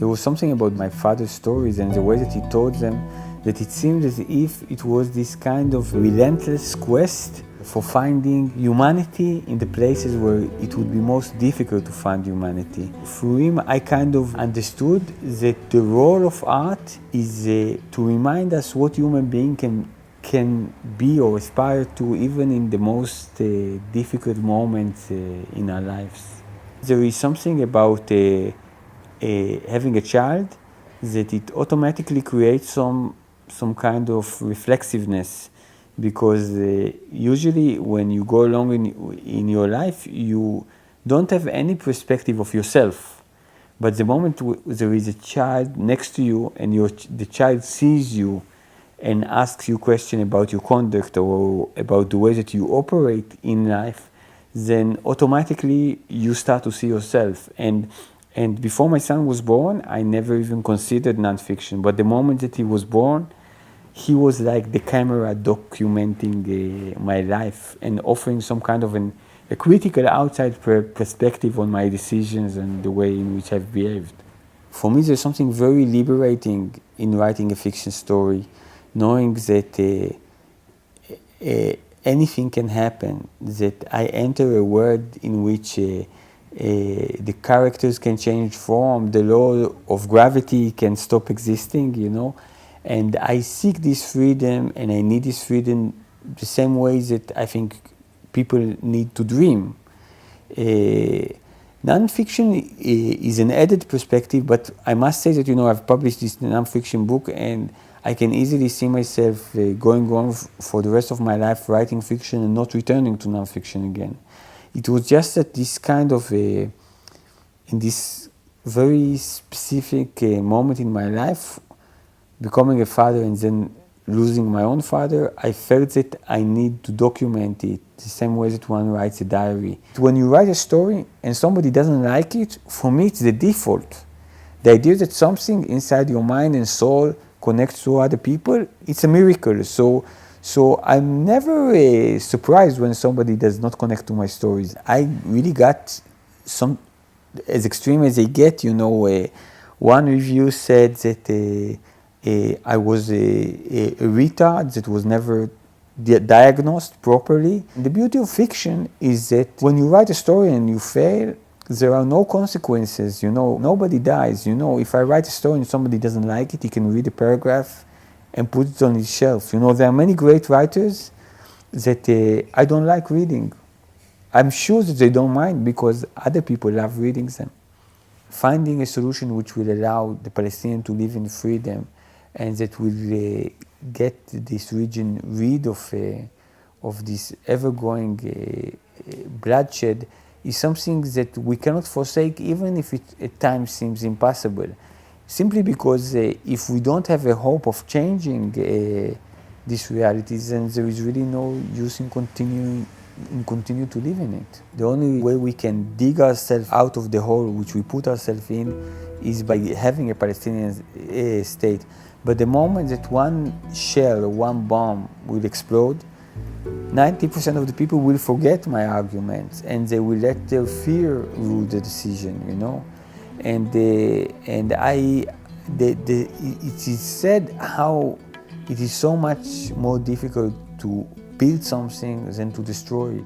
There was something about my father's stories and the way that he told them that it seemed as if it was this kind of relentless quest for finding humanity in the places where it would be most difficult to find humanity. Through him, I kind of understood that the role of art is to remind us what human being can be or aspire to, even in the most difficult moments in our lives. There is something about having a child that it automatically creates some kind of reflexiveness, because usually when you go along in your life, you don't have any perspective of yourself. But the moment there is a child next to you and the child sees you and asks you questions about your conduct or about the way that you operate in life, then automatically you start to see yourself. And before my son was born, I never even considered nonfiction. But the moment that he was born, he was like the camera documenting my life and offering some kind of a critical outside perspective on my decisions and the way in which I've behaved. For me, there's something very liberating in writing a fiction story, knowing that anything can happen, that I enter a world in which the characters can change form, the law of gravity can stop existing, you know. And I seek this freedom, and I need this freedom the same way that I think people need to dream. Nonfiction is an added perspective, but I must say that, you know, I've published this nonfiction book, and I can easily see myself going on for the rest of my life writing fiction and not returning to nonfiction again. It was just that this kind of, in this very specific moment in my life, becoming a father and then losing my own father, I felt that I need to document it the same way that one writes a diary. When you write a story and somebody doesn't like it, for me it's the default. The idea that something inside your mind and soul connects to other people, it's a miracle. So I'm never surprised when somebody does not connect to my stories. I really got some, as extreme as they get, you know, one review said that I was a retard that was never diagnosed properly. The beauty of fiction is that when you write a story and you fail, there are no consequences, you know, nobody dies, you know. If I write a story and somebody doesn't like it, he can read a paragraph and put it on his shelf. You know, there are many great writers that I don't like reading. I'm sure that they don't mind because other people love reading them. Finding a solution which will allow the Palestinians to live in freedom and that will get this region rid of this ever-growing bloodshed is something that we cannot forsake, even if it at times seems impossible. Simply because if we don't have a hope of changing these realities, then there is really no use in continue to live in it. The only way we can dig ourselves out of the hole which we put ourselves in is by having a Palestinian state. But the moment that one shell or one bomb will explode, 90% of the people will forget my arguments and they will let their fear rule the decision, you know. And it is said how it is so much more difficult to build something than to destroy it.